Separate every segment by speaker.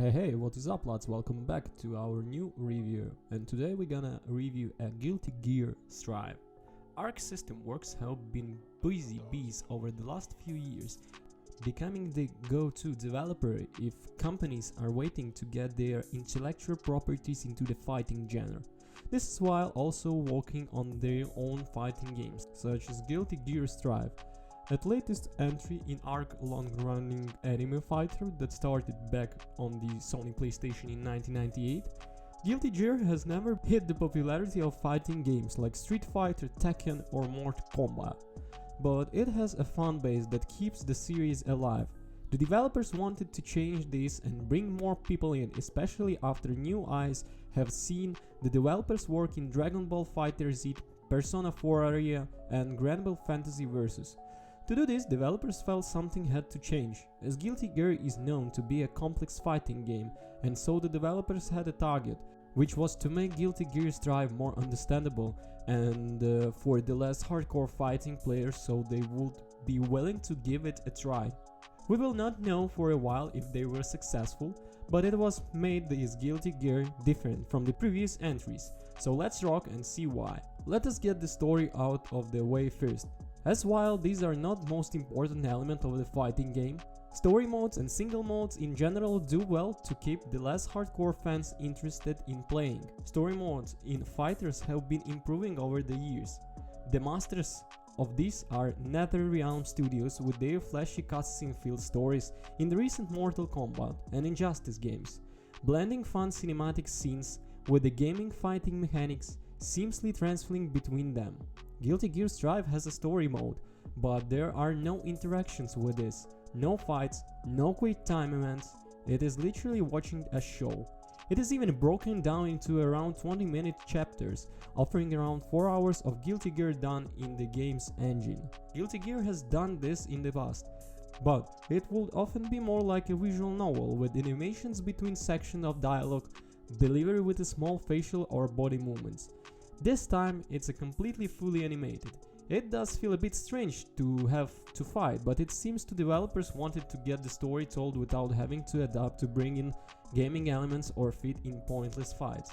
Speaker 1: Hey, what is up lads, welcome back to our new review, and today we're gonna review a Guilty Gear Strive. Arc System Works have been busy bees over the last few years, becoming the go-to developer if companies are waiting to get their intellectual properties into the fighting genre. This is while also working on their own fighting games, such as Guilty Gear Strive, the latest entry in Arc long-running anime fighter that started back on the Sony PlayStation in 1998. Guilty Gear has never hit the popularity of fighting games like Street Fighter, Tekken or Mortal Kombat, but it has a fan base that keeps the series alive. The developers wanted to change this and bring more people in, especially after new eyes have seen the developers work in Dragon Ball FighterZ, Persona 4 Arena and Granblue Fantasy Versus. To do this, developers felt something had to change, as Guilty Gear is known to be a complex fighting game, and so the developers had a target, which was to make Guilty Gear Strive more understandable and for the less hardcore fighting players, so they would be willing to give it a try. We will not know for a while if they were successful, but it was made this Guilty Gear different from the previous entries, so let's rock and see why. Let us get the story out of the way first. As while these are not most important element of the fighting game, story modes and single modes in general do well to keep the less hardcore fans interested in playing. Story modes in fighters have been improving over the years. The masters of this are NetherRealm Studios with their flashy cutscene-filled stories in the recent Mortal Kombat and Injustice games, blending fun cinematic scenes with the gaming fighting mechanics seamlessly transferring between them. Guilty Gear Strive has a story mode, but there are no interactions with this, no fights, no quick time events, it is literally watching a show. It is even broken down into around 20-minute chapters, offering around 4 hours of Guilty Gear done in the game's engine. Guilty Gear has done this in the past, but it would often be more like a visual novel with animations between sections of dialogue, delivery with a small facial or body movements. This time it's a completely fully animated. It does feel a bit strange to have to fight, but it seems the developers wanted to get the story told without having to adapt to bring in gaming elements or fit in pointless fights.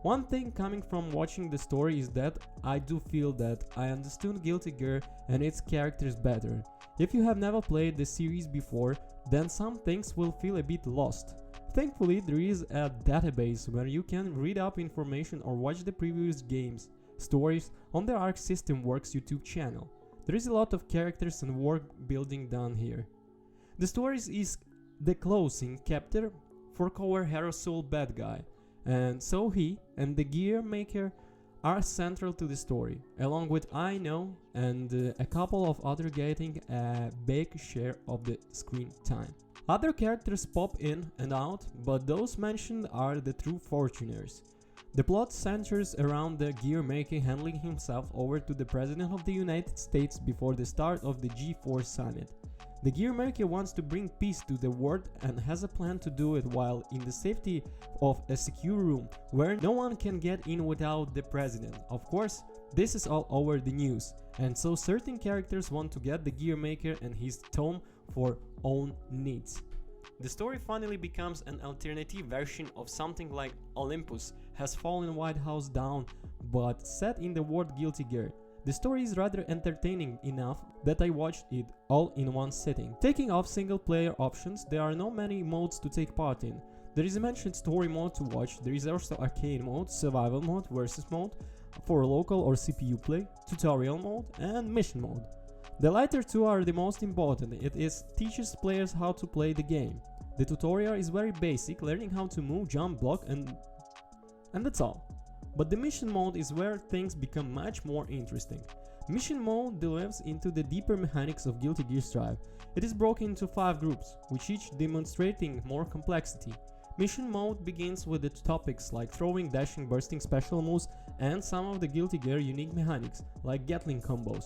Speaker 1: One thing coming from watching the story is that I do feel that I understood Guilty Gear and its characters better. If you have never played the series before, then some things will feel a bit lost. Thankfully, there is a database where you can read up information or watch the previous games, stories on the Arc System Works YouTube channel. There is a lot of characters and world building done here. The stories is the closing chapter for our hero Soul Bad Guy, and so he and the Gear Maker are central to the story, along with I Know and a couple of others getting a big share of the screen time. Other characters pop in and out, but those mentioned are the true Fortuners. The plot centers around the Gear Maker handing himself over to the President of the United States before the start of the G4 Summit. The Gear Maker wants to bring peace to the world and has a plan to do it while in the safety of a secure room where no one can get in without the President. Of course, this is all over the news, and so certain characters want to get the Gear Maker and his tome for own needs. The story finally becomes an alternative version of something like Olympus Has Fallen White House Down, but set in the world Guilty Gear. The story is rather entertaining enough that I watched it all in one sitting. Taking off single player options, there are not many modes to take part in. There is a mentioned story mode to watch, there is also arcade mode, survival mode, versus mode, for local or CPU play, tutorial mode and mission mode. The latter two are the most important, it teaches players how to play the game. The tutorial is very basic, learning how to move, jump, block and that's all. But the mission mode is where things become much more interesting. Mission mode delves into the deeper mechanics of Guilty Gear Strive. It is broken into 5 groups, with each demonstrating more complexity. Mission mode begins with the topics like throwing, dashing, bursting special moves and some of the Guilty Gear unique mechanics, like Gatling combos.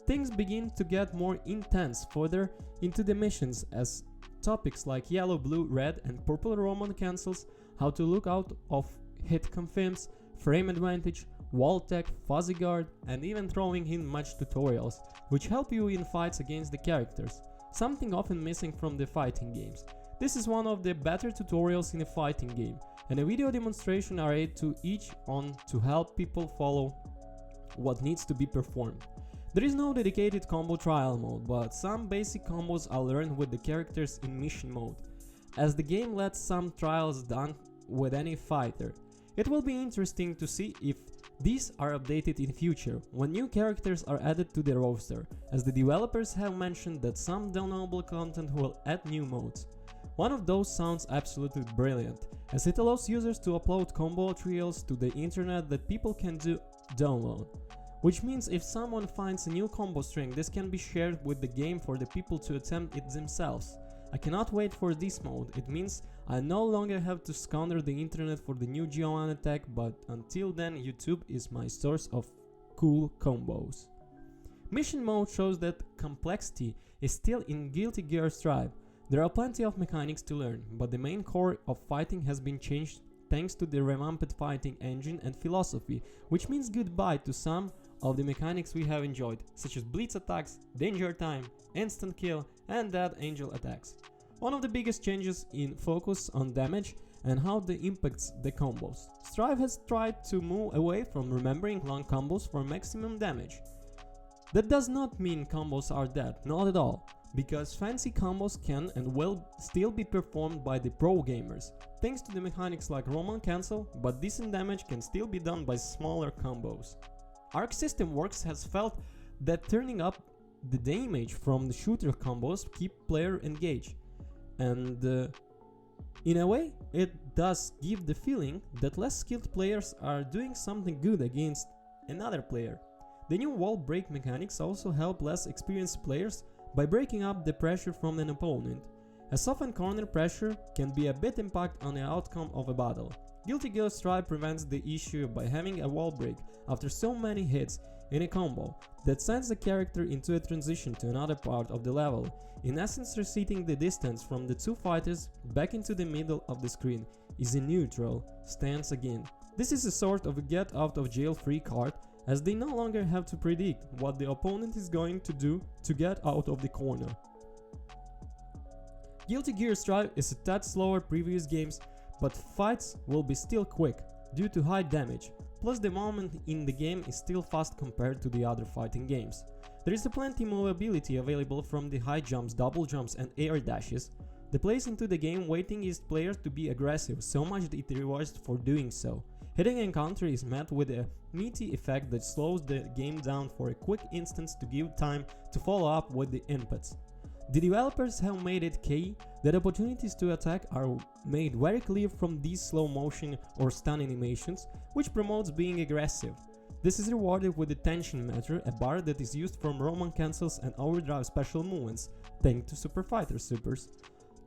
Speaker 1: Things begin to get more intense further into the missions as topics like yellow, blue, red and purple Roman cancels, how to look out of hit confirms, frame advantage, wall tech, fuzzy guard and even throwing in match tutorials, which help you in fights against the characters, something often missing from the fighting games. This is one of the better tutorials in a fighting game, and a video demonstration are added to each one to help people follow what needs to be performed. There is no dedicated combo trial mode, but some basic combos are learned with the characters in mission mode, as the game lets some trials done with any fighter. It will be interesting to see if these are updated in future when new characters are added to the roster, as the developers have mentioned that some downloadable content will add new modes. One of those sounds absolutely brilliant, as it allows users to upload combo trials to the internet that people can download. Which means if someone finds a new combo string, this can be shared with the game for the people to attempt it themselves. I cannot wait for this mode. It means I no longer have to scour the internet for the new G1 attack, but until then YouTube is my source of cool combos. Mission mode shows that complexity is still in Guilty Gear Strive. There are plenty of mechanics to learn, but the main core of fighting has been changed thanks to the revamped fighting engine and philosophy, which means goodbye to some of the mechanics we have enjoyed, such as blitz attacks, danger time, instant kill, and dead angel attacks. One of the biggest changes in focus on damage and how they impacts the combos. Strive has tried to move away from remembering long combos for maximum damage. That does not mean combos are dead, not at all, because fancy combos can and will still be performed by the pro gamers, thanks to the mechanics like Roman cancel, but decent damage can still be done by smaller combos. Arc System Works has felt that turning up the damage from the shooter combos keep player engaged, and in a way it does give the feeling that less skilled players are doing something good against another player. The new wall break mechanics also help less experienced players by breaking up the pressure from an opponent. A softened corner pressure can be a bit impact on the outcome of a battle. Guilty Gear Strive prevents the issue by having a wall break after so many hits in a combo that sends the character into a transition to another part of the level, in essence resetting the distance from the two fighters back into the middle of the screen is a neutral stance again. This is a sort of a get out of jail free card, as they no longer have to predict what the opponent is going to do to get out of the corner. Guilty Gear Strive is a tad slower previous games, but fights will be still quick due to high damage, plus the movement in the game is still fast compared to the other fighting games. There is plenty movability available from the high jumps, double jumps and air dashes. The place into the game waiting is players to be aggressive, so much that it rewards for doing so. Hitting a counter is met with a meaty effect that slows the game down for a quick instance to give time to follow up with the inputs. The developers have made it key that opportunities to attack are made very clear from these slow motion or stun animations, which promotes being aggressive. This is rewarded with the tension meter, a bar that is used from Roman cancels and overdrive special movements, thanks to Super Fighter Supers,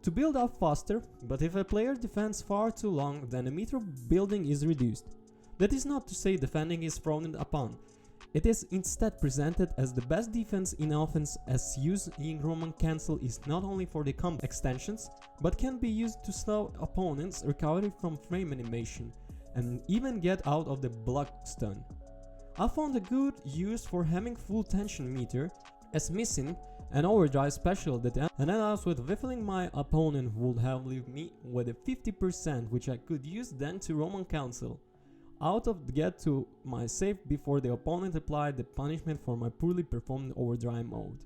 Speaker 1: to build up faster, but if a player defends far too long, then the meter building is reduced. That is not to say defending is frowned upon. It is instead presented as the best defense in offense, as using Roman cancel is not only for the combo extensions, but can be used to slow opponents' recovery from frame animation, and even get out of the block stun. I found a good use for having full tension meter, as missing an overdrive special that allows with whiffling my opponent would have left me with a 50%, which I could use then to Roman cancel out of get to my save before the opponent applied the punishment for my poorly performed overdrive mode.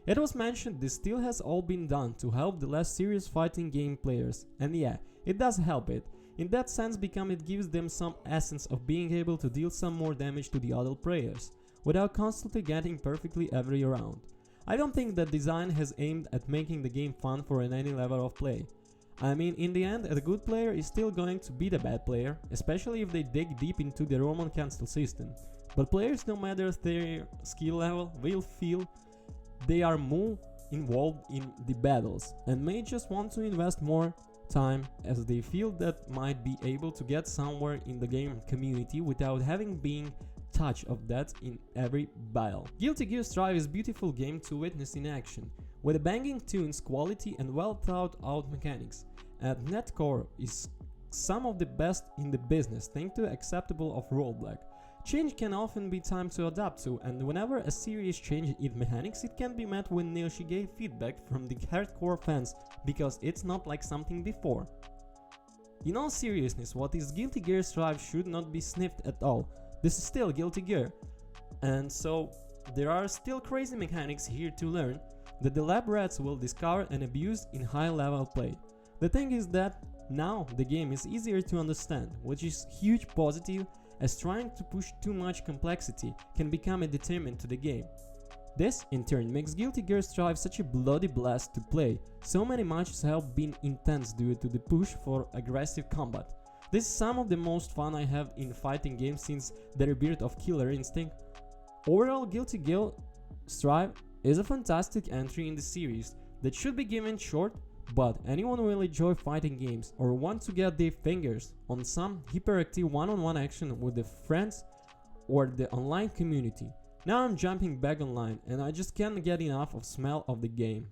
Speaker 1: It was mentioned this still has all been done to help the less serious fighting game players, and yeah, it does help it, in that sense because it gives them some essence of being able to deal some more damage to the other players, without constantly getting perfectly every round. I don't think that design has aimed at making the game fun for any level of play. I mean, in the end, a good player is still going to beat a bad player, especially if they dig deep into the Roman cancel system. But players, no matter their skill level, will feel they are more involved in the battles, and may just want to invest more time, as they feel that might be able to get somewhere in the game community without having been touch of that in every battle. Guilty Gear Strive is a beautiful game to witness in action, with banging tunes, quality and well thought out mechanics, and netcore is some of the best in the business thanks to acceptable of rollback. Change can often be time to adapt to, and whenever a serious change in mechanics, it can be met with Neoshige feedback from the hardcore fans, because it's not like something before. In all seriousness, what is Guilty Gear Strive should not be sniffed at all. This is still Guilty Gear. And so, there are still crazy mechanics here to learn that the lab rats will discover and abuse in high level play. The thing is that now the game is easier to understand, which is huge positive, as trying to push too much complexity can become a detriment to the game. This, in turn, makes Guilty Gear Strive such a bloody blast to play. So many matches have been intense due to the push for aggressive combat. This is some of the most fun I have in fighting games since the rebirth of Killer Instinct. Overall, Guilty Gear Strive is a fantastic entry in the series that should be given short, but anyone who will enjoy fighting games or want to get their fingers on some hyperactive one-on-one action with their friends or the online community. Now I'm jumping back online and I just can't get enough of smell of the game.